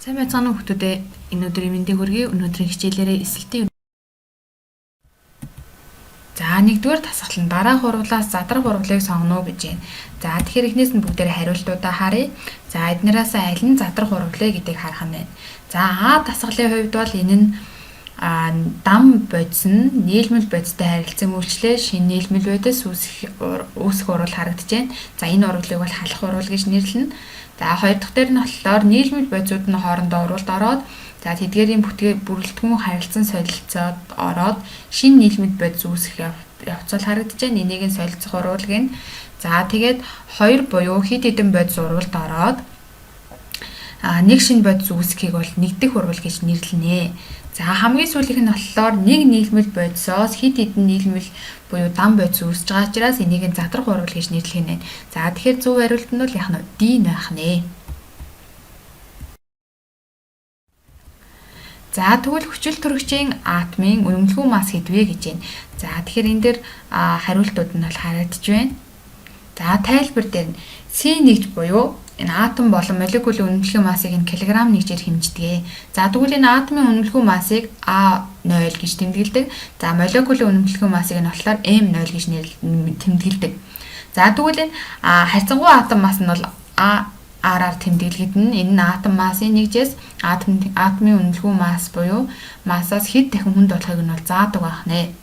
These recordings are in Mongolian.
Сайн байцгаана уу хүмүүдээ. Энэ өдрийн мэндийг хүргэе. Өнөөдрийн хичээлээрээ эсэлтийн нэгдүгээр дасгал нь дараах урвалаас задрах урвалыг сонгоно гэж байна. За тэгэхээр эхнээс нь бүгдээр хариултуудаа харъя. За эднээс аль нь задрах урвал вэ гэдгийг харах нь байна. За А дасгалын хувьд бол энэ нь дам бодис нь нийлмэл бодистой харилцан үйлчлээ шинэ нийлмэл бодис үүсэх урвал харагдаж байна. За энэ урвалыг бол халах урвал гэж нэрлэнэ. За хоёр дахь дээр нь болохоор нийлмэл бодисууд нь хоорондоо урвалд ороод за тэдгээрийн бүрэлдэхүүн харилцан солилцоод ороод шинэ нийлмэл бодис үүсэх явцал харагдаж байна. Энийг нь солилцох урвал гэнэ. За тэгээд хоёр буюу хэд хэдэн бодис урвалд ороод нэг шинэ бодис үүсгэхийг бол нэгдэх урвал гэж нэрлэнэ. За хамгийн сүүлийнх нь болохоор нэг нийлмэл бодисоос хэд хэдэн нийлмэл буюу дам бодис үүсэж байгаа учраас энийг нь задрах урвал гэж нэрлэх нь байна. За тэгэхээр зөв хариулт нь бол яах нь D байх нэ. За тэгвэл хүчил төрөгчийн атомын үнэмлэхүүн масс хэдвэ гэж байна. За тэгэхээр энэ дээр хариултууд нь бол харагдаж байна. За тайлбар дээр нь C1 буюу энэ атом болон молекулын үнэмлэхүүн массыг нь килограмм нэгжээр хэмждэг. За тэгвэл энэ атомын үнэмлэхүүн массыг A0 гэж тэмдэглэдэг. За молекулын үнэмлэхүүн массыг нь болохоор M0 гэж тэмдэглэдэг. За тэгвэл энэ харьцангуй атом масс нь бол R-аар тэмдэглэгдэнэ. Энэ нь атом массын нэгжээс атомын үнэмлэхүүн масс буюу массаас хэд дахин хүнд болохыг нь бол заадаг байх нэ.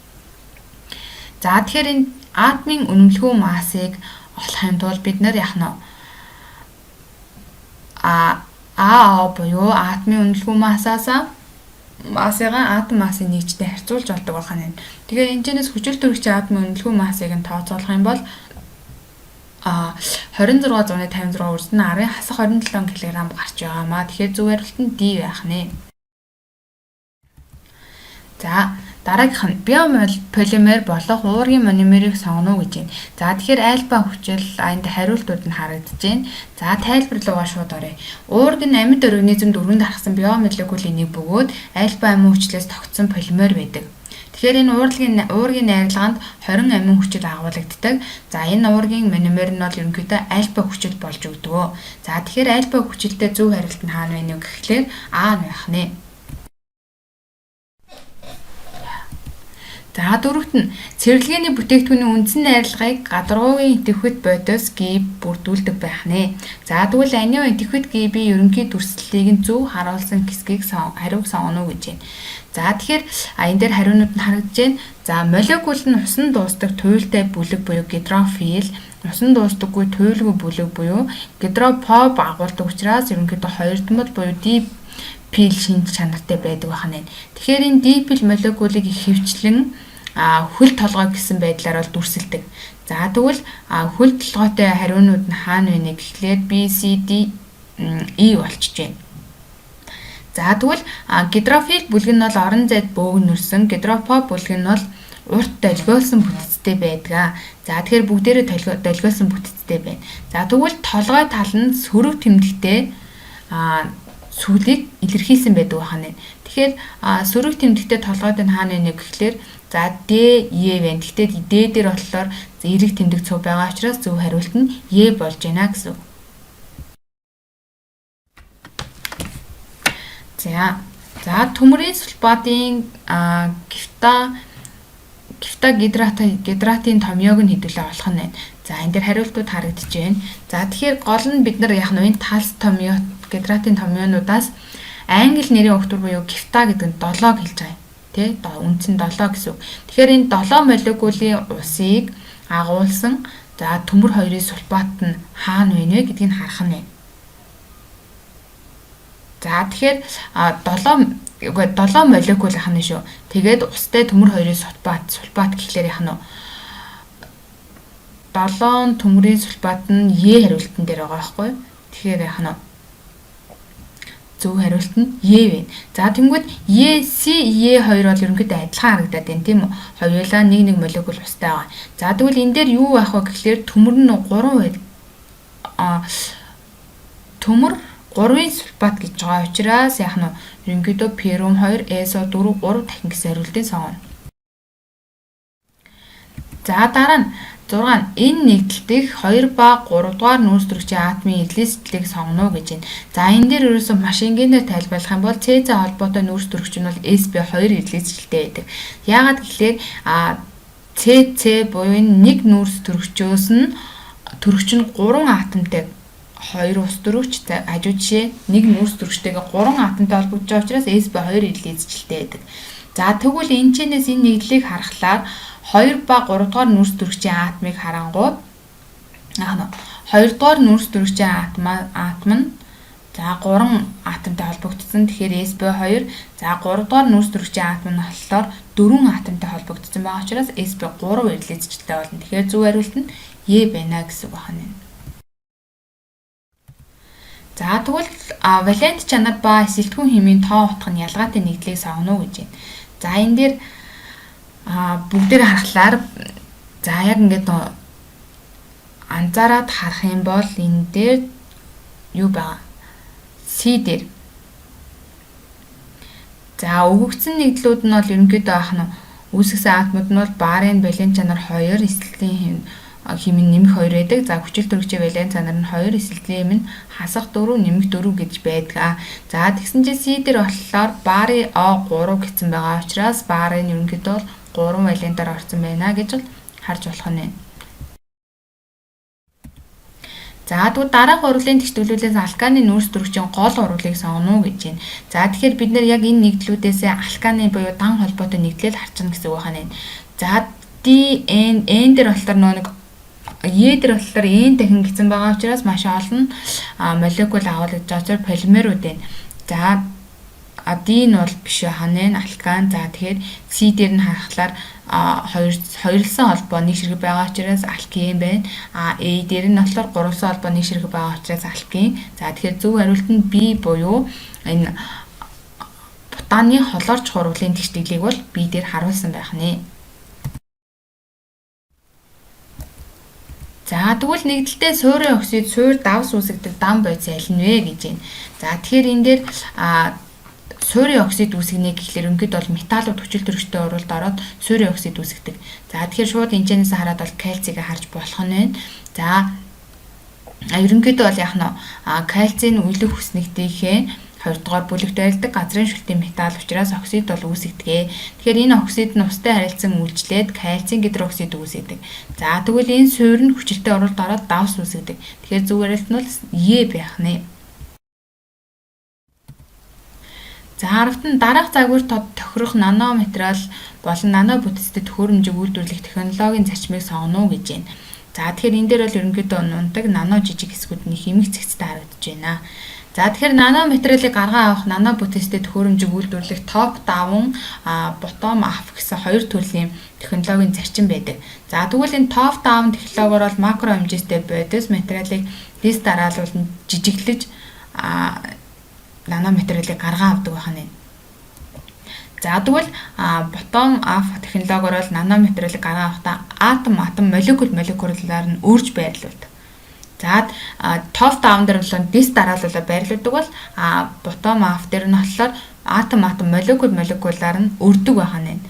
За тэгэхээр энэ атомын үнэмлэхүүн массыг олохын тулд бид нэр яах нь А буюу атомын үнэлэхүүн массаасаа атом массын нэгжтэй харьцуулж олдог байх нь. Тэгэхээр энэчнээс хүчил төрөгчийн атомын үнэлэхүүн массыг нь тооцоолох юм бол 2656 үрдэн арын хасах 27 кг гарч байгаамаа. Тэгэхээр зөв хариулт нь D байх нэ. За дараагийнх нь биополимер болох уургийн мономерийг сонгоно гэж байна. За тэгэхээр аль ба хүчил энд хариултууд нь харагдаж байна. За тайлбар руугаа шууд оръё. Уург нь амьд организмд өргөнд харгасан биомолекулын нэг бөгөөд аль ба амин хүчлээс тогтсон полимер байдаг. Тэгэхээр энэ уургийн найрлаганд 20 амин хүчил агуулгаддаг. За энэ уургийн мономер нь бол ерөнхийдөө аль ба хүчил болж өгдөг. За тэгэхээр аль ба хүчилтэй зөв хариулт нь хаана вэ гэхлээр А байх нэ. За дөрөвт нь цэвэрлэгээний бүтээгдэхүүний үндсэн найрлагыг гадаргуугийн идэвхит бодис гиб бүрдүүлдэг байх нэ. За тэгвэл анио идэвхит гибийн ерөнхий дүрслэлийг нь зөв харуулсан хэсгийг хариуг сонгоно гэж байна. За тэгэхээр энэ дээр хариунууд нь харагдаж байна. За молекул нь усан дуустдаг туйлтай бүлэг буюу гидрофил, усан дуустдаггүй туйлгүй бүлэг буюу гидропоб агуулдаг учраас ерөнхийдөө хоёр дамд буюу дипил шинж чанартай байдаг байх нь. Тэгэхээр энэ дипил молекулыг их хөвчлэн хөл толгой гэсэн байдлаар бол дүрсэлдэг. За тэгвэл хөл толгойтой хариунууд нь хаана вэ гэхлээр B, C, D, E болчихж байна. За тэгвэл гидрофил бүлэг нь бол орон зайд бөөгнөрсөн, гидропоб бүлэг нь бол урт долгиолсон бүтэцтэй байдаг. За тэгэхээр бүгдээрээ долгиолсон бүтэцтэй байна. За тэгвэл толгой тал нь сөрөг тэмдэгтэй сүлийг илэрхийлсэн байдаг байна. Тэгэхээр сөрөг тэмдэгтэй толгойд нь хаана вэ гэхлээр за D, E байна. Гэхдээ D дээр болохоор эерэг тэмдэг цуг байгаа учраас зөв хариулт нь E болж байна гэсэн. За төмөрийн сульфатын гидратын томьёог нь хэдүүлээ олох нь байна. За энэ дээр хариултууд харагдаж байна. За тэгэхээр гол нь бид нар яг нь талс томьёо гидратын томьёонуудаас англи нэрийн өгтөр буюу гифта гэдэг нь 7-г хэлж байгаа. Тэ? Үндс нь 7 гэсэн үг. Тэгэхээр энэ 7 молекулын усыг агуулсан за төмөр хоёрын сульфат нь хаана вэ гэдгийг харах нь байна. За тэгэхээр 7 молекул яхана шүү. Тэгээд устай төмөр хоёрын сульфат гэхлээр яхана 7 төмөрийн сульфат нь Е хариултан дээр байгаа байхгүй. Тэгэхээр яхана зөв хариулт нь Е вэ. За тэнгүүд Е, С, Е хоёр бол ерөнхийдөө адилхан харагдаад байна тийм үү? Хоёулаа нэг молекул устай байгаа. За тэгвэл энэ дээр юу байх вэ гэхлээр төмөр нь 3 төмөр 3-ын сульфат гэж байгаа учраас яах нь ерөнхийдөө перум 2, эсо 4 дахин гэсэн хариултыг сонгоно. За дараа нь 6. Энэ нэгдэлтийг 2 ба 3 дугаар нүүрс төрөгчийн атомын эдлээсдлийг сонгоно гэж байна. За энэ дээр ерөөсөө маш энгийнээр тайлбарлах юм бол Cz холбоотой нүүрс төрөгч нь бол Sp2 эдлээсдэлтэй байдаг. Яагаад гэхээр Cc буюу энэ нэг нүүрс төрөгчөөс нь төрөгч нь 3 атомтай 2 ус төрөгч хажуу жишээ нэг нүүрс төрөгчтэйгээ 3 атомтай холбогдож байгаа учраас Sp2 эдлээсдэлтэй байдаг. За тэгвэл энэчнээс энэ нэгдлийг харахаар 2 ба 3 дугаар нүүрс төрөгчийн атомыг харангууд 2 дугаар нүүрс төрөгчийн атом нь за 3 атомтой холбогдсон. Тэгэхээр Sp2. За 3 дугаар нүүрс төрөгчийн атом нь болохоор 4 атомтой холбогдсон байгаа учраас Sp3 эдлээсдэлтэй болно. Тэгэхээр зөв хариулт нь Е байна гэсэн үг байна. За тэгвэл валент чанар ба эсэлтгүүн хэмжээний тоо утга нь ялгаатай нэгдлийг сонгоно гэж байна. За энэ дээр бүгдээр харахаар за яг ингээд анзаараад харах юм бол энэ дээр юу байгаа? C дээр. За өгөгдсөн нэгдлүүд нь бол ерөнхийдөө ах нь үүсгэсэн атомууд нь бол барын валент чанар 2, эсэлтлийн хэмээн нэмэх 2 байдаг. За хүчил төрөгчийн валент чанар нь 2, эсэлтлийн хэмээн хасах 4, нэмэх 4 гэж байдаг. За тэгсэн чинь C дээр болохоор барын O3 гэсэн байгаа учраас барын ерөнхийдөө 3 валентаар орсон байна гэж харж болох нь байна. За тэгвэл дараах урвалын тэгтгэлүүдээс алканы нүүрс төрөгчийн гол урвалыг сонгоно гэж байна. За тэгэхээр бид нэр яг энэ нэгдлүүдээс алканы буюу дан холбоотой нэгдлэл харчна гэсэн үг байна. За D, N дээр болохоор нэг Е дээр болохоор N дахин гэсэн байгаа учраас маш олон молекул агуулж байгаа учраас полимерүүд байна. За D нь бол биш ханаа алкан. За тэгэхээр C дээр нь харахаар хоёрлсан холбоо нэг ширхэг байгаа учраас алкин байна. A дээр нь болохоор гурвалсан холбоо нэг ширхэг байгаа учраас алкин. За тэгэхээр зөв хариулт нь B буюу энэ бутаны холоорч урвалын тэгшдэглийг бол B дээр харуулсан байх нэ. За тэгвэл нэгдэлтэй суурийн оксид суур давс үүсгдэг дан бодис аль нь вэ гэж байна. За тэгэхээр энэ дээр суурийн оксид үүсгэнэ гэхлээр өнөд бол металлууд хүчил төрөгчтэй уралд ороод суурийн оксид үүсгдэг. За тэгэхээр шууд энэчнээс хараад бол кальцийг харж болох нь байна. За ерөнхийдөө бол яг нь кальцийн үлэх хүснэгтийнхээ 2 дугаар бүлэгт байдаг газрын шүлтийн металл учраас оксид бол үүсэгдэг. Тэгэхээр энэ оксид нь устай харилцан үйлчлээд кальцийн гидроксид үүсгэдэг. За тэгвэл энэ суурь нь хүчилтэй уралд ороод давс үүсгэдэг. Тэгэхээр зөв хариулт нь бол Е байх нэ. За 10-т дараах загвар тохирох наноматериал болон нано бүтцтэй төхөөрөмжийг үйлдвэрлэх технологийн зарчмыг сонгоно гэж байна. За тэгэхээр энэ дээр бол ерөнхийдөө нундаг нано жижиг хэсгүүд нь хэмэх цэгцтэй харагдаж байна. За тэгэхээр наноматериалыг гаргаа авах нано бүтцтэй төхөөрөмжийг үйлдвэрлэх топ даун bottom up гэсэн хоёр төрлийн технологийн зарчим байдаг. За тэгвэл энэ топ даун технологиор бол макро хэмжээтэй бодис материалыг дис дараалуулан жижиглэж наноматериалыг гаргаа авдаг байна. За тэгвэл bottom up технологиор бол наноматериалыг гаргаа авахдаа атом молекулаар нь өөрч байрлуулдаг. За top down дээр бол дис дараалуулаад байрлуулдаг бол bottom up дээр нь болохоор атом молекулаар нь өрдөг байх нь.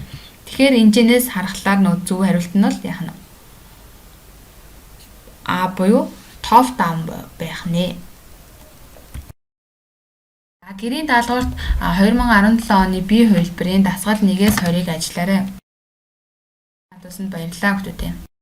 Тэгэхээр энэчнээс харахаар нөө зөв хариулт нь бол яах нь А буюу top down байх нэ. Гэрийн даалгаварт 2017 оны бие хувилбарын дасгал 1-20-ыг ажиллаарай. Хадуусанд баярлалаа хүмүүстээ.